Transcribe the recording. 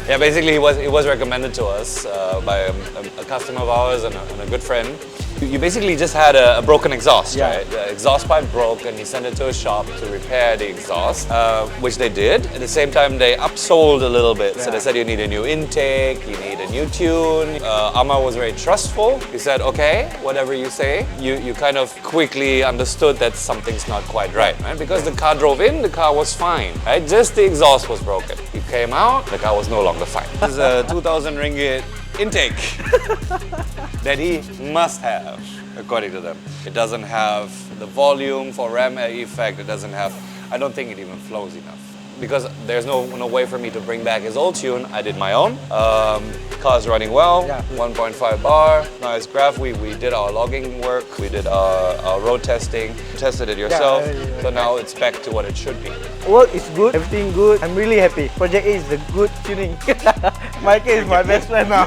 Yeah, basically it was recommended to us by a customer of ours and a good friend. You basically just had a broken exhaust, right? The exhaust pipe broke and he sent it to a shop to repair the exhaust, which they did. At the same time, they upsold a little bit. So they said you need a new intake, you need a new tune. Ammar was very trustful. He said, okay, whatever you say. You kind of quickly understood that something's not quite right? Because the car drove in, the car was fine, right? Just the exhaust was broken. He came out, the car was no longer fine. This is a 2,000 ringgit intake that he must have, according to them. It doesn't have the volume for ram air effect. It doesn't have, I don't think it even flows enough. Because there's no way for me to bring back his old tune, I did my own. Car's running well, 1.5 bar, nice graph. We did our logging work, we did our road testing, tested it yourself. So now it's back to what it should be. Work is good, everything good. I'm really happy. Project A is a good tuning. Mike is my best friend now.